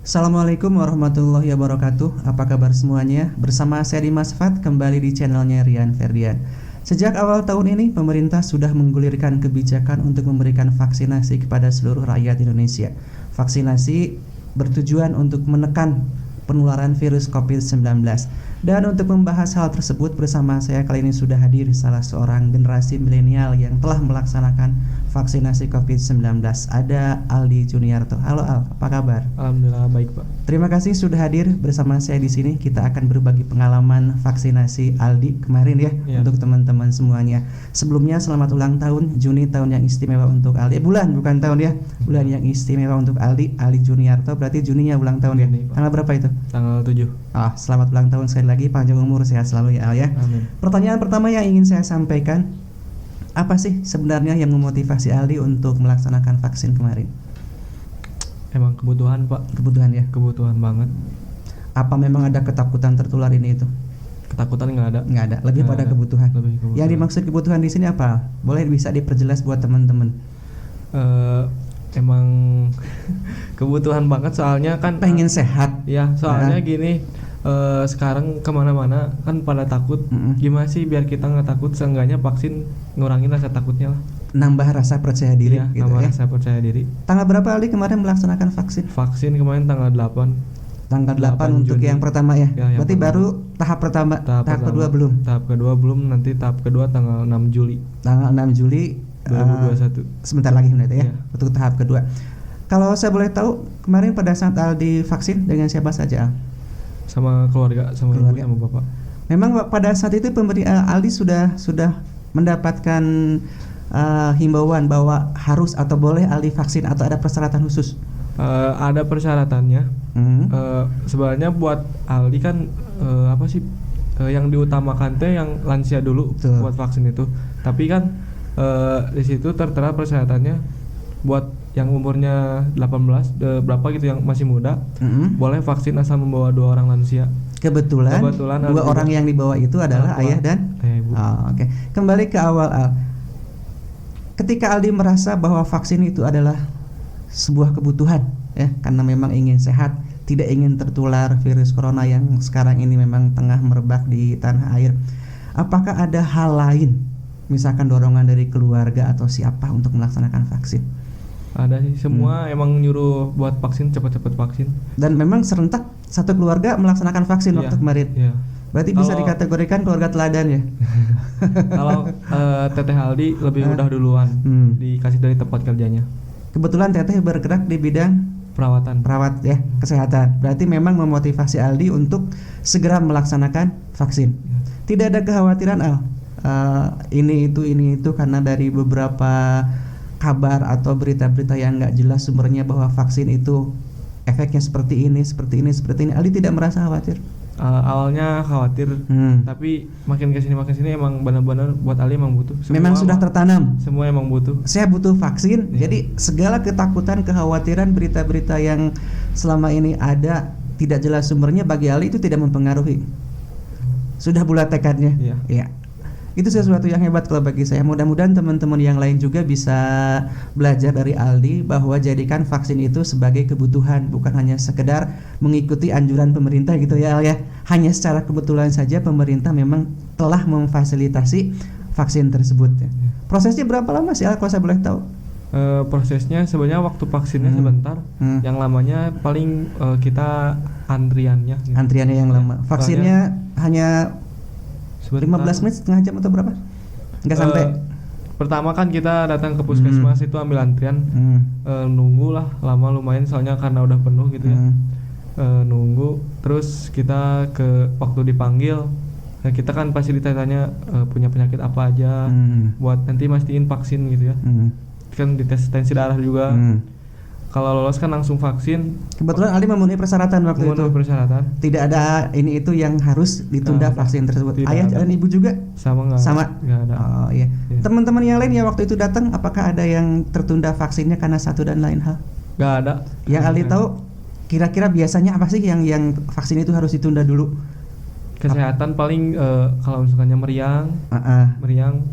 Assalamualaikum warahmatullahi wabarakatuh. Apa kabar semuanya? Bersama saya Dimas Fat kembali di channelnya Rian Ferdian. Sejak awal tahun ini, pemerintah sudah menggulirkan kebijakan untuk memberikan vaksinasi kepada seluruh rakyat Indonesia. Vaksinasi bertujuan untuk menekan penularan virus COVID-19. Dan untuk membahas hal tersebut bersama saya kali ini sudah hadir salah seorang generasi milenial yang telah melaksanakan vaksinasi COVID-19. Ada Aldi Juniarto. Halo Al, apa kabar? Alhamdulillah baik Pak. Terima kasih sudah hadir bersama saya di sini. Kita akan berbagi pengalaman vaksinasi Aldi kemarin ya, untuk teman-teman semuanya. Sebelumnya selamat ulang tahun Juni, tahun yang istimewa untuk Aldi. Bulan bukan tahun ya. Bulan yang istimewa untuk Aldi Juniarto. Berarti Juninya ulang tahun ya. Tanggal berapa itu? Tanggal 7. Selamat ulang tahun sekali lagi, panjang umur, sehat selalu ya Al ya. Amin. Pertanyaan pertama yang ingin saya sampaikan, apa sih sebenarnya yang memotivasi Aldi untuk melaksanakan vaksin kemarin? Emang kebutuhan Pak. Kebutuhan ya. Kebutuhan banget. Apa memang ada ketakutan tertular ini itu? Ketakutan nggak ada. Nggak ada. Lebih pada kebutuhan. Lebih kebutuhan. Yang dimaksud kebutuhan di sini apa? Boleh bisa diperjelas buat teman-teman? Emang kebutuhan banget soalnya kan. Pengen sehat. Ya soalnya gini. Sekarang kemana-mana kan pada takut. Gimana sih biar kita nggak takut? Seenggaknya vaksin ngurangin rasa takutnya lah. Nambah rasa percaya diri ya, gitu nambah ya. rasa percaya diri. Tanggal berapa Aldi kemarin melaksanakan vaksin? Vaksin kemarin tanggal 8. Tanggal 8 untuk Juni. yang pertama ya. Ya, yang Berarti pertama. baru tahap pertama. Tahap kedua belum. Tahap kedua belum, nanti tahap kedua tanggal 6 Juli. Tanggal 6 Juli 2021. Sebentar lagi berarti ya, Ya. untuk tahap kedua. Kalau saya boleh tahu, kemarin pada saat Aldi vaksin dengan siapa saja? Sama keluarga, sama ibu, sama bapak. Memang pada saat itu Aldi sudah mendapatkan himbauan bahwa harus atau boleh Aldi vaksin atau ada persyaratan khusus? Ada persyaratannya. Sebenarnya buat Aldi kan apa sih yang diutamakan teh yang lansia dulu. Betul. Buat vaksin itu. Tapi kan di situ tertera persyaratannya buat yang umurnya 18 berapa gitu yang masih muda boleh vaksin asal membawa 2 orang lansia. Kebetulan 2 orang yang dibawa itu adalah ayah dan ibu. Oke. Kembali ke awal Al. Ketika Aldi merasa bahwa vaksin itu adalah sebuah kebutuhan ya, karena memang ingin sehat, tidak ingin tertular virus corona yang sekarang ini memang tengah merebak di tanah air. Apakah ada hal lain, misalkan dorongan dari keluarga atau siapa untuk melaksanakan vaksin? Ada sih, semua emang nyuruh buat vaksin, cepat-cepat vaksin. Dan memang serentak satu keluarga melaksanakan vaksin waktu kemarin. Iya. Berarti bisa dikategorikan keluarga teladan ya. Kalau Teteh Aldi lebih udah duluan dikasih dari tempat kerjanya. Kebetulan Teteh bergerak di bidang perawat ya, kesehatan. Berarti memang memotivasi Aldi untuk segera melaksanakan vaksin. Tidak ada kekhawatiran Al. Ini itu karena dari beberapa kabar atau berita-berita yang nggak jelas sumbernya bahwa vaksin itu efeknya seperti ini. Aldi tidak merasa khawatir? Awalnya khawatir, tapi makin kesini emang benar-benar buat Ali emang butuh. Memang sudah tertanam. Semua emang butuh. Saya butuh vaksin. Jadi segala ketakutan, kekhawatiran, berita-berita yang selama ini ada tidak jelas sumbernya bagi Ali itu tidak mempengaruhi. Sudah bulat tekadnya. Iya. Itu sesuatu yang hebat kalau bagi saya. Mudah-mudahan teman-teman yang lain juga bisa belajar dari Aldi bahwa jadikan vaksin itu sebagai kebutuhan, bukan hanya sekedar mengikuti anjuran pemerintah gitu ya Al ya. Hanya secara kebetulan saja pemerintah memang telah memfasilitasi vaksin tersebut ya. Prosesnya berapa lama sih Al kalau saya boleh tahu? Prosesnya sebenarnya waktu vaksinnya sebentar. Yang lamanya paling kita antriannya gitu. Antriannya yang lama. Vaksinnya hanya 15 menit, setengah jam atau berapa? Enggak sampai. Pertama kan kita datang ke puskesmas itu ambil antrian, nunggu lah lama lumayan soalnya karena udah penuh gitu ya. Nunggu, terus kita waktu dipanggil, kita kan pasti ditanya punya penyakit apa aja, buat nanti mastiin vaksin gitu ya. Kan dites tensi darah juga. Kalau lolos kan langsung vaksin. Kebetulan Ali memenuhi persyaratan waktu itu. Persyaratan. Tidak ada ini itu yang harus ditunda vaksin tersebut. Ayah dan ibu juga? Sama. Nggak ada. Oh iya. Teman-teman yang lain yang waktu itu datang, apakah ada yang tertunda vaksinnya karena satu dan lain hal? Nggak ada. Yang Ali tahu, kira-kira biasanya apa sih yang vaksin itu harus ditunda dulu? Kesehatan paling kalau misalnya meriang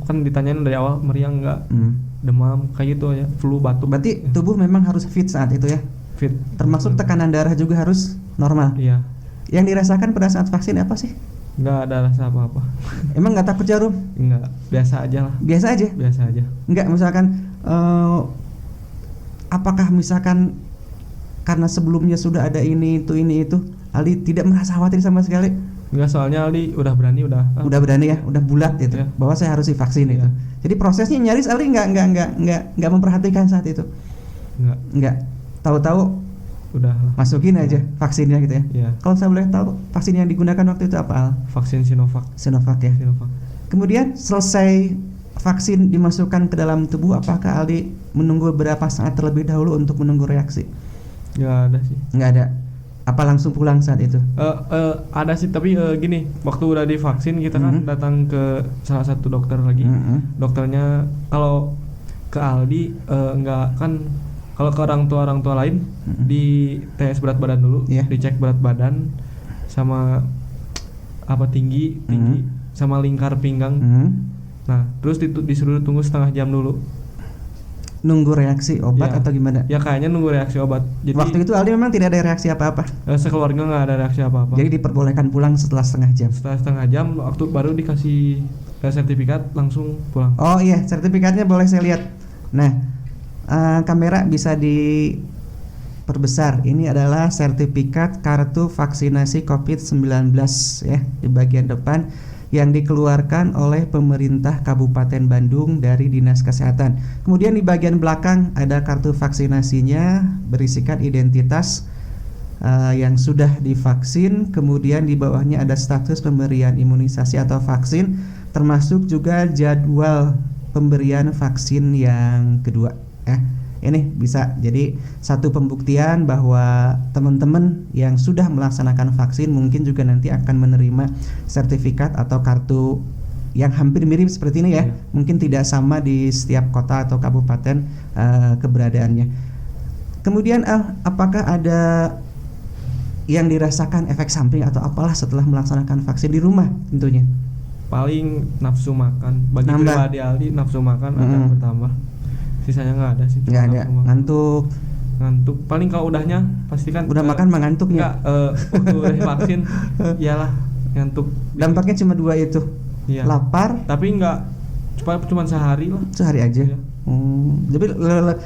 kan ditanyain dari awal meriang nggak, demam kayak gitu ya, flu, batuk. Berarti tubuh memang harus fit saat itu ya? fit. Termasuk tekanan darah juga harus normal. Iya. Yang dirasakan pada saat vaksin apa sih? Nggak ada rasa apa-apa. Emang nggak takut jarum? Nggak, biasa aja lah. Biasa aja? Biasa aja. Nggak, misalkan apakah misalkan karena sebelumnya sudah ada ini itu Aldi tidak merasa khawatir sama sekali? Nggak, soalnya Aldi udah berani udah berani ya, udah bulat gitu ya, bahwa saya harus divaksin itu. Jadi prosesnya nyaris Aldi nggak memperhatikan saat itu. Nggak. Tahu-tahu udah masukin aja vaksinnya gitu ya. Iya. Kalau saya boleh tahu vaksin yang digunakan waktu itu apa, Al? Vaksin Sinovac. Sinovac ya. Sinovac. Kemudian selesai vaksin dimasukkan ke dalam tubuh, apakah Aldi menunggu beberapa saat terlebih dahulu untuk menunggu reaksi? Nggak ada sih. Nggak ada. Apa langsung pulang saat itu? Ada sih, tapi gini, waktu udah divaksin kita kan datang ke salah satu dokter lagi. Dokternya kalau ke Aldi nggak kan. Kalau ke orang tua lain di tes berat badan dulu, dicek berat badan sama apa tinggi sama lingkar pinggang. Nah, terus disuruh tunggu setengah jam dulu. Nunggu reaksi obat atau gimana? Ya kayaknya nunggu reaksi obat. Jadi waktu itu Aldi memang tidak ada reaksi apa-apa. Sekeluarga nggak ada reaksi apa-apa. Jadi diperbolehkan pulang setelah setengah jam. Setelah setengah jam, waktu baru dikasih sertifikat langsung pulang. Oh iya, sertifikatnya boleh saya lihat. Nah. Kamera bisa diperbesar. Ini adalah sertifikat kartu vaksinasi COVID-19 ya, di bagian depan yang dikeluarkan oleh pemerintah Kabupaten Bandung dari Dinas Kesehatan. Kemudian di bagian belakang ada kartu vaksinasinya berisikan identitas yang sudah divaksin. Kemudian di bawahnya ada status pemberian imunisasi atau vaksin, termasuk juga jadwal pemberian vaksin yang kedua. Ini bisa jadi satu pembuktian bahwa teman-teman yang sudah melaksanakan vaksin mungkin juga nanti akan menerima sertifikat atau kartu yang hampir mirip seperti ini ya. Mungkin tidak sama di setiap kota atau kabupaten keberadaannya. Kemudian apakah ada yang dirasakan efek samping atau apalah setelah melaksanakan vaksin di rumah tentunya? Paling nafsu makan. Bagi pribadi Aldi nafsu makan akan bertambah. Sisanya nggak ada sih. Nggak ada. Ngantuk. Paling kalau udahnya pasti kan udah makan mengantuknya. Waktu udah vaksin iyalah ngantuk. Dampaknya cuma dua itu. Iya. Lapar. Tapi nggak cuma sehari lah. Sehari aja. Iya. Jadi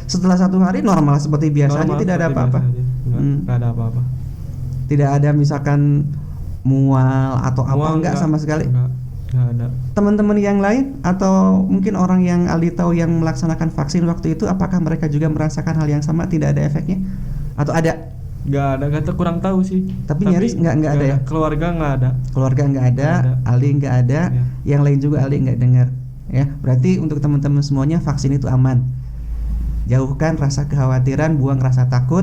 setelah 1 hari normal seperti biasanya, tidak ada apa-apa. Nggak ada apa-apa. Tidak ada misalkan mual atau apa enggak sama sekali. Nggak ada. Teman-teman yang lain atau mungkin orang yang Aldi tahu yang melaksanakan vaksin waktu itu, apakah mereka juga merasakan hal yang sama, tidak ada efeknya atau ada? Nggak ada, kurang tahu sih. Tapi nyaris nggak ada ya. Keluarga nggak ada. Keluarga nggak ada. Aldi nggak ada. Ya. Yang lain juga Aldi nggak dengar. Ya, berarti untuk teman-teman semuanya vaksin itu aman. Jauhkan rasa kekhawatiran, buang rasa takut,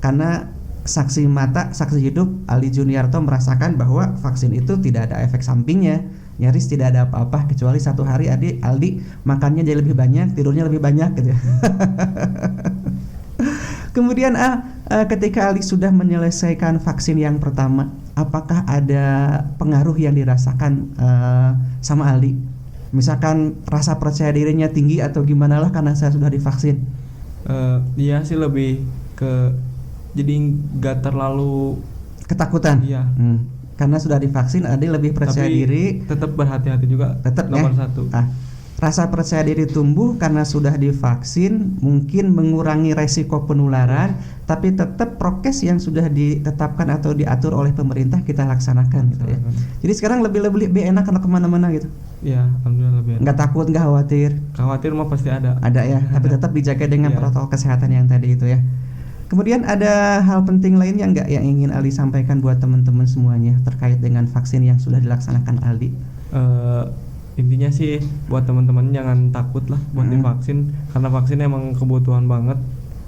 karena saksi mata, saksi hidup Aldi Juniarto merasakan bahwa vaksin itu tidak ada efek sampingnya. Nyaris tidak ada apa-apa kecuali 1 hari Aldi makannya jadi lebih banyak, tidurnya lebih banyak gitu ya. Kemudian ketika Aldi sudah menyelesaikan vaksin yang pertama, apakah ada pengaruh yang dirasakan sama Aldi? Misalkan rasa percaya dirinya tinggi atau gimana lah karena saya sudah divaksin? Iya sih, lebih ke jadi nggak terlalu ketakutan. Iya. Karena sudah divaksin, Aldi lebih percaya diri. Tetap berhati-hati juga. Tetap nomor 1. Rasa percaya diri tumbuh karena sudah divaksin, mungkin mengurangi resiko penularan, tapi tetap prokes yang sudah ditetapkan atau diatur oleh pemerintah kita laksanakan gitu ya. Jadi sekarang lebih enak kalau kemana-mana gitu. Iya, alhamdulillah lebih enak. Nggak takut, nggak khawatir. Khawatir mah pasti ada. Ada ya, tapi tetap dijaga dengan protokol kesehatan yang tadi itu ya. Kemudian ada hal penting lainnya nggak yang ingin Aldi sampaikan buat teman-teman semuanya terkait dengan vaksin yang sudah dilaksanakan Aldi? Intinya sih buat teman-teman jangan takut lah buat divaksin, karena vaksin emang kebutuhan banget.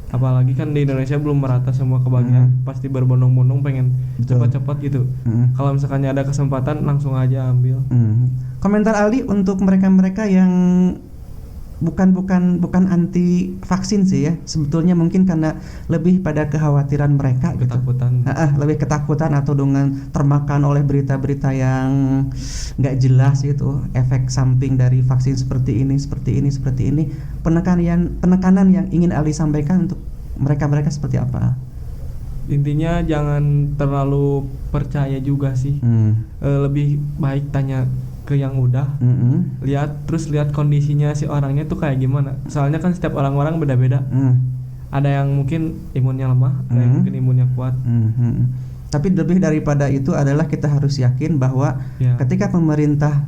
Apalagi kan di Indonesia belum merata semua kebagian, pasti berbondong-bondong pengen cepat-cepat gitu. Kalau misalkannya ada kesempatan langsung aja ambil. Komentar Aldi untuk mereka-mereka yang bukan anti vaksin sih ya, sebetulnya mungkin karena lebih pada kekhawatiran mereka, ketakutan gitu. Lebih ketakutan atau dengan termakan oleh berita-berita yang nggak jelas gitu, efek samping dari vaksin seperti ini. Penekanan yang ingin Aldi sampaikan untuk mereka seperti apa? Intinya jangan terlalu percaya juga sih. Lebih baik tanya ke yang udah, lihat kondisinya si orangnya tuh kayak gimana. Soalnya kan setiap orang-orang beda-beda. Ada yang mungkin imunnya lemah, ada yang mungkin imunnya kuat. Tapi lebih daripada itu adalah kita harus yakin bahwa ketika pemerintah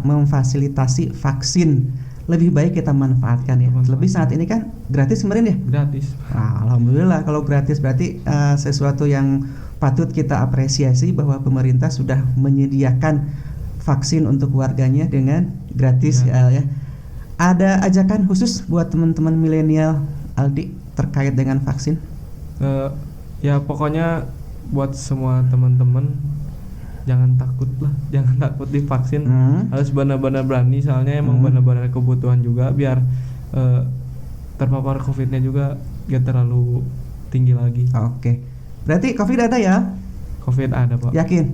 memfasilitasi vaksin, lebih baik kita manfaatkan ya. Lebih saat ini kan gratis kemarin ya? Gratis. Alhamdulillah kalau gratis berarti sesuatu yang patut kita apresiasi bahwa pemerintah sudah menyediakan vaksin untuk warganya dengan gratis ya. Ada ajakan khusus buat teman-teman milenial Aldi terkait dengan vaksin? Ya pokoknya buat semua teman-teman jangan takut divaksin. Harus benar-benar berani, soalnya emang benar-benar kebutuhan juga biar terpapar COVID-nya juga gak terlalu tinggi lagi. Oke. Berarti COVID ada ya? COVID ada, Pak. Yakin?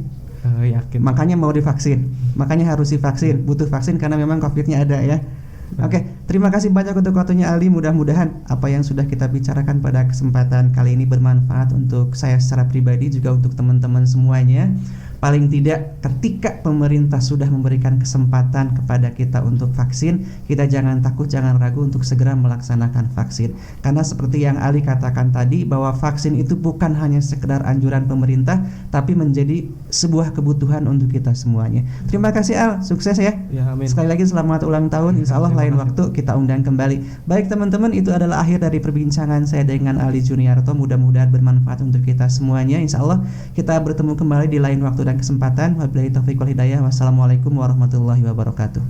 Yakin. Makanya mau divaksin. Makanya harus divaksin. Butuh vaksin karena memang COVID-nya ada ya. Oke, terima kasih banyak untuk waktunya Ali. Mudah-mudahan apa yang sudah kita bicarakan pada kesempatan kali ini bermanfaat untuk saya secara pribadi, juga untuk teman-teman semuanya. Paling tidak ketika pemerintah sudah memberikan kesempatan kepada kita untuk vaksin, kita jangan takut, jangan ragu untuk segera melaksanakan vaksin. Karena seperti yang Ali katakan tadi, bahwa vaksin itu bukan hanya sekedar anjuran pemerintah, tapi menjadi sebuah kebutuhan untuk kita semuanya. Terima kasih Al, sukses ya. Amin. Sekali lagi selamat ulang tahun. Insya Allah lain waktu kita undang kembali. Baik teman-teman, itu adalah akhir dari perbincangan saya dengan Ali Juniarto. Mudah-mudahan bermanfaat untuk kita semuanya. Insya Allah kita bertemu kembali di lain waktu dan kesempatan. Wabillahi taufiq wal hidayah. Wassalamualaikum warahmatullahi wabarakatuh.